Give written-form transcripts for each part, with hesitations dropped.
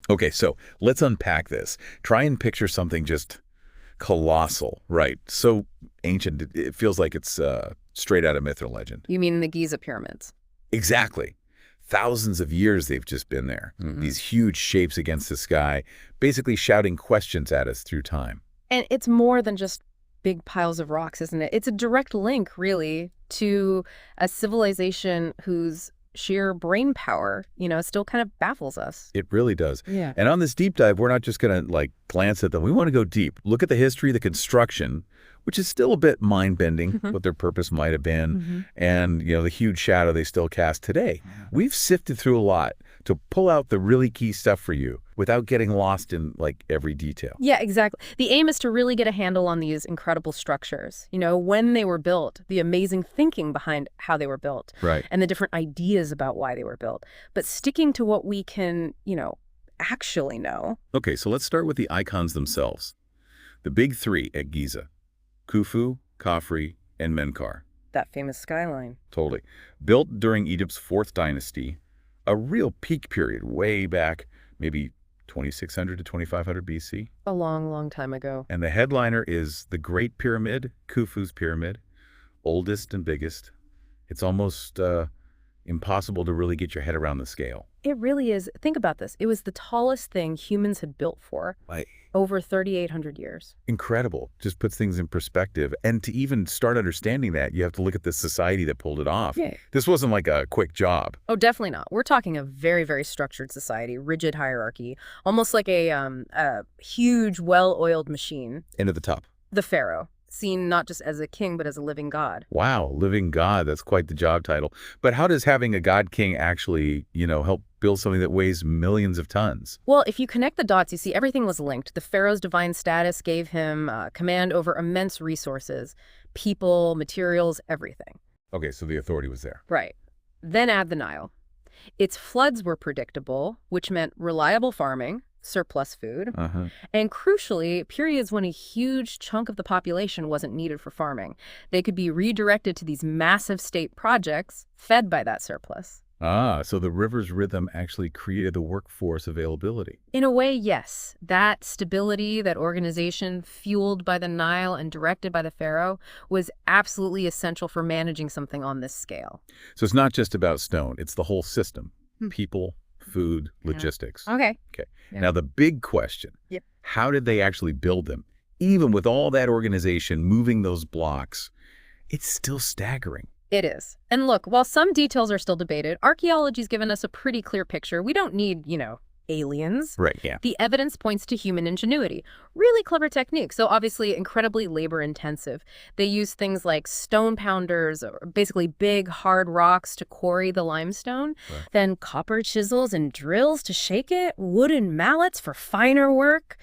Okay, so let's unpack this. Try and picture something just colossal, right? So ancient, it feels like it's straight out of myth or legend. You mean the Giza pyramids? Exactly. Thousands of years they've just been there. Hmm. These huge shapes against the sky, basically shouting questions at us through time. And it's more than just big piles of rocks, isn't it? It's a direct link, really, to a civilization whose sheer brain power, still kind of baffles us. It really does. Yeah. And on this deep dive, we're not just going to glance at them. We want to go deep. Look at the history, the construction, which is still a bit mind-bending, what their purpose might have been, and the huge shadow they still cast today. We've sifted through a lot to pull out the really key stuff for you without getting lost in every detail. Yeah, exactly. The aim is to really get a handle on these incredible structures, when they were built, the amazing thinking behind how they were built, Right. and the different ideas about why they were built, but sticking to what we can, actually know. Okay, so let's start with the icons themselves. The big three at Giza: Khufu, Khafre, and Menkaure. That famous skyline. Totally. Built during Egypt's 4th dynasty, a real peak period way back, maybe 2600 to 2500 BC. A long, long time ago. And the headliner is the Great Pyramid, Khufu's pyramid, oldest and biggest. It's almost impossible to really get your head around the scale. It really is. Think about this. It was the tallest thing humans had built for over 3,800 years. Incredible. Just puts things in perspective. And to even start understanding that, you have to look at the society that pulled it off. Yeah. This wasn't like a quick job. Oh, definitely not. We're talking a very, very structured society, rigid hierarchy, almost like a huge, well-oiled machine. And at the top. The Pharaoh, seen not just as a king, but as a living god. Wow, living god. That's quite the job title. But how does having a god king actually, help build something that weighs millions of tons? Well, if you connect the dots, you see everything was linked. The Pharaoh's divine status gave him command over immense resources, people, materials, everything. Okay, so the authority was there. Right. Then add the Nile. Its floods were predictable, which meant reliable farming, surplus food, and crucially, periods when a huge chunk of the population wasn't needed for farming. They could be redirected to these massive state projects fed by that surplus. Ah, so the river's rhythm actually created the workforce availability. In a way, yes. That stability, that organization, fueled by the Nile and directed by the Pharaoh, was absolutely essential for managing something on this scale. So it's not just about stone, it's the whole system. People, food, logistics. Okay. Okay. Yeah. Now the big question, Yep. How did they actually build them? Even with all that organization moving those blocks, it's still staggering. It is. And look, while some details are still debated, archaeology's given us a pretty clear picture. We don't need, aliens. Right, yeah. The evidence points to human ingenuity. Really clever technique, so obviously incredibly labor-intensive. They use things like stone pounders, or basically big, hard rocks to quarry the limestone, Right. then copper chisels and drills to shake it, wooden mallets for finer work,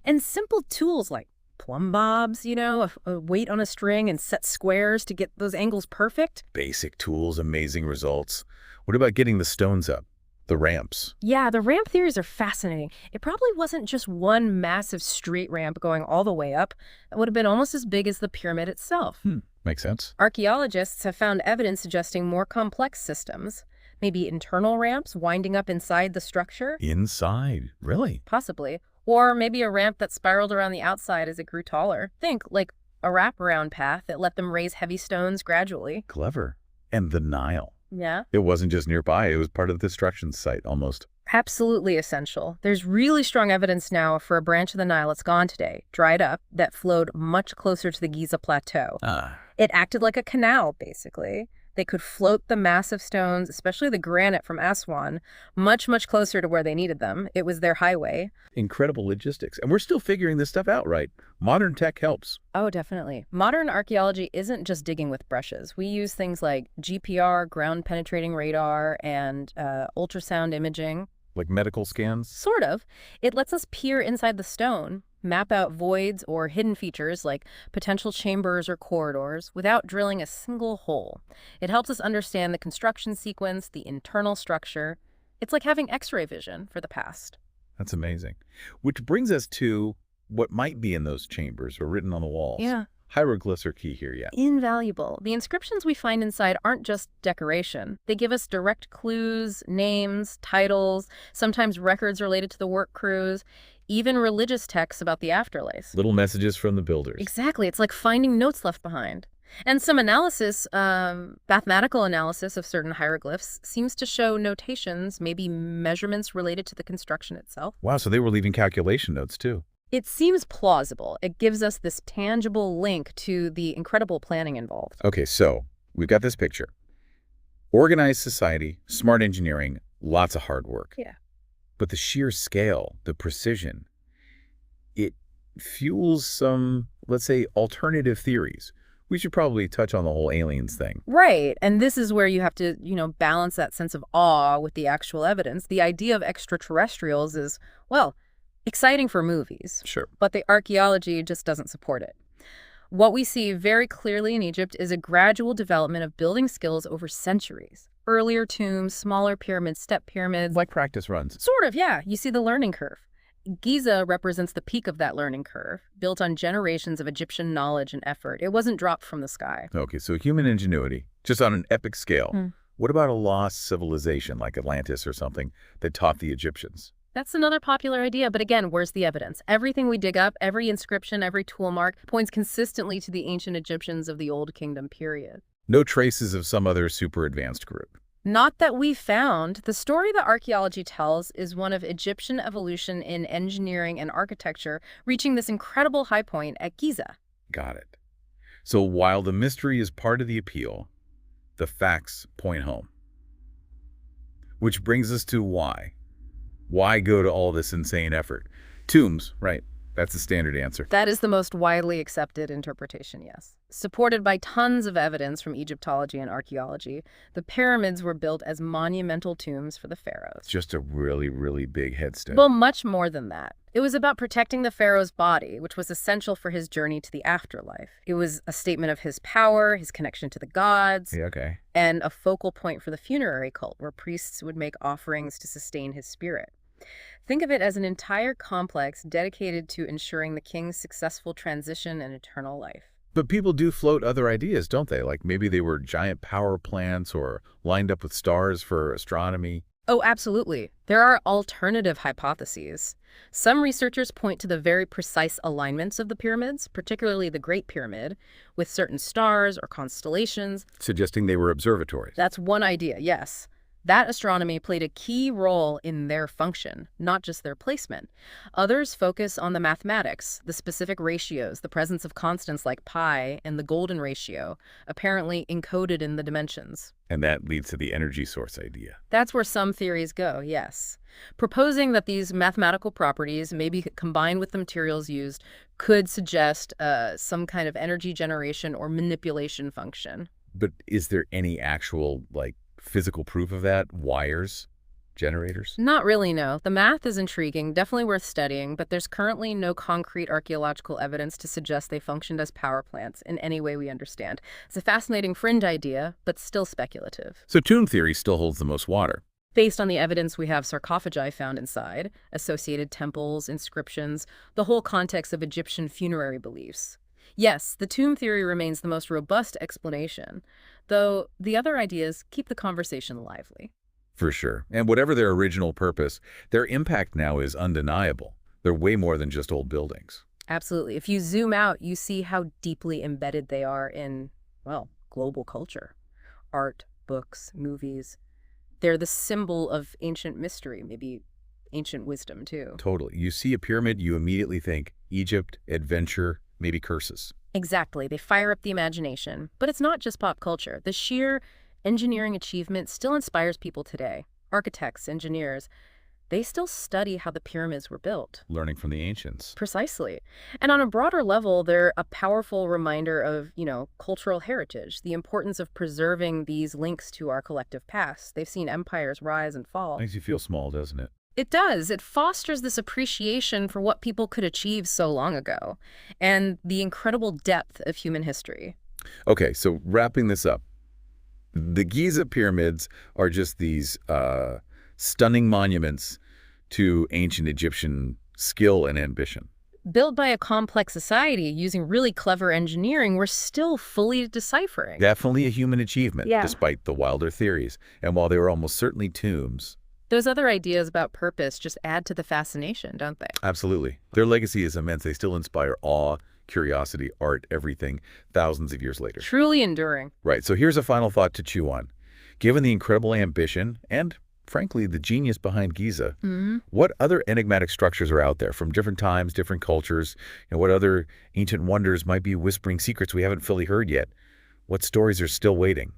and simple tools like plumb bobs, a weight on a string and set squares to get those angles perfect. Basic tools, amazing results. What about getting the stones up? The ramps? Yeah, the ramp theories are fascinating. It probably wasn't just one massive straight ramp going all the way up. It would have been almost as big as the pyramid itself. Makes sense. Archaeologists have found evidence suggesting more complex systems. Maybe internal ramps winding up inside the structure? Inside? Really? Possibly. Or maybe a ramp that spiraled around the outside as it grew taller. Think, like a wraparound path that let them raise heavy stones gradually. Clever. And the Nile. Yeah. It wasn't just nearby, it was part of the destruction site almost. Absolutely essential. There's really strong evidence now for a branch of the Nile that's gone today, dried up, that flowed much closer to the Giza Plateau. It acted like a canal, basically. They could float the massive stones, especially the granite from Aswan, much, much closer to where they needed them. It was their highway. Incredible logistics. And we're still figuring this stuff out, right? Modern tech helps. Oh, definitely. Modern archaeology isn't just digging with brushes. We use things like GPR, ground-penetrating radar, and ultrasound imaging. Like medical scans? Sort of. It lets us peer inside the stone, map out voids or hidden features like potential chambers or corridors without drilling a single hole. It helps us understand the construction sequence, the internal structure. It's like having X-ray vision for the past. That's amazing. Which brings us to what might be in those chambers or written on the walls. Yeah. hieroglyphs are key here yet. Invaluable. The inscriptions we find inside aren't just decoration. They give us direct clues, names, titles, sometimes records related to the work crews, even religious texts about the afterlife. Little messages from the builders. Exactly. It's like finding notes left behind. And some analysis, mathematical analysis of certain hieroglyphs seems to show notations, maybe measurements related to the construction itself. Wow, so they were leaving calculation notes too. It seems plausible. It gives us this tangible link to the incredible planning involved. Okay, so we've got this picture. Organized society, smart engineering, lots of hard work. Yeah. But the sheer scale, the precision, it fuels some, let's say, alternative theories. We should probably touch on the whole aliens thing. Right. And this is where you have to, balance that sense of awe with the actual evidence. The idea of extraterrestrials is, well, exciting for movies. Sure. But the archaeology just doesn't support it. What we see very clearly in Egypt is a gradual development of building skills over centuries. Earlier tombs, smaller pyramids, step pyramids. Like practice runs. Sort of, yeah. You see the learning curve. Giza represents the peak of that learning curve, built on generations of Egyptian knowledge and effort. It wasn't dropped from the sky. Okay, so human ingenuity, just on an epic scale. What about a lost civilization like Atlantis or something that taught the Egyptians? That's another popular idea, but again, where's the evidence? Everything we dig up, every inscription, every tool mark, points consistently to the ancient Egyptians of the Old Kingdom period. No traces of some other super advanced group. Not that we found. The story that archaeology tells is one of Egyptian evolution in engineering and architecture, reaching this incredible high point at Giza. Got it. So while the mystery is part of the appeal, the facts point home. Which brings us to why. Why go to all this insane effort? Tombs, right? That's the standard answer. That is the most widely accepted interpretation, yes. Supported by tons of evidence from Egyptology and archaeology, the pyramids were built as monumental tombs for the pharaohs. It's just a really, really big headstone. Well, much more than that. It was about protecting the pharaoh's body, which was essential for his journey to the afterlife. It was a statement of his power, his connection to the gods, Yeah, okay. and a focal point for the funerary cult, where priests would make offerings to sustain his spirit. Think of it as an entire complex dedicated to ensuring the king's successful transition and eternal life. But people do float other ideas, don't they? Like maybe they were giant power plants or lined up with stars for astronomy. Oh, absolutely. There are alternative hypotheses. Some researchers point to the very precise alignments of the pyramids, particularly the Great Pyramid, with certain stars or constellations. Suggesting they were observatories. That's one idea, yes. That astronomy played a key role in their function, not just their placement. Others focus on the mathematics, the specific ratios, the presence of constants like pi and the golden ratio, apparently encoded in the dimensions. And that leads to the energy source idea. That's where some theories go, yes. Proposing that these mathematical properties, maybe combined with the materials used, could suggest some kind of energy generation or manipulation function. But is there any actual, physical proof of that? Wires? Generators? Not really, no. The math is intriguing, definitely worth studying, but there's currently no concrete archaeological evidence to suggest they functioned as power plants in any way we understand. It's a fascinating fringe idea, but still speculative. So tomb theory still holds the most water. Based on the evidence we have sarcophagi found inside, associated temples, inscriptions, the whole context of Egyptian funerary beliefs. Yes, the tomb theory remains the most robust explanation, though the other ideas keep the conversation lively. For sure. And whatever their original purpose, their impact now is undeniable. They're way more than just old buildings. Absolutely. If you zoom out, you see how deeply embedded they are in, global culture. Art, books, movies. They're the symbol of ancient mystery, maybe ancient wisdom, too. Totally. You see a pyramid, you immediately think Egypt, adventure, maybe curses. Exactly. They fire up the imagination. But it's not just pop culture. The sheer engineering achievement still inspires people today. Architects, engineers, they still study how the pyramids were built. Learning from the ancients. Precisely. And on a broader level, they're a powerful reminder of, cultural heritage, the importance of preserving these links to our collective past. They've seen empires rise and fall. Makes you feel small, doesn't it? It does. It fosters this appreciation for what people could achieve so long ago and the incredible depth of human history. Okay, so wrapping this up, the Giza pyramids are just these stunning monuments to ancient Egyptian skill and ambition. built by a complex society using really clever engineering we're still fully deciphering. Definitely a human achievement, Yeah. despite the wilder theories. And while they were almost certainly tombs, Those other ideas about purpose just add to the fascination, don't they? absolutely. Their legacy is immense. They still inspire awe, curiosity, art, everything, thousands of years later. Truly enduring. Right, so here's a final thought to chew on. Given the incredible ambition and, frankly, the genius behind Giza, what other enigmatic structures are out there from different times, different cultures? And what other ancient wonders might be whispering secrets we haven't fully heard yet? What stories are still waiting?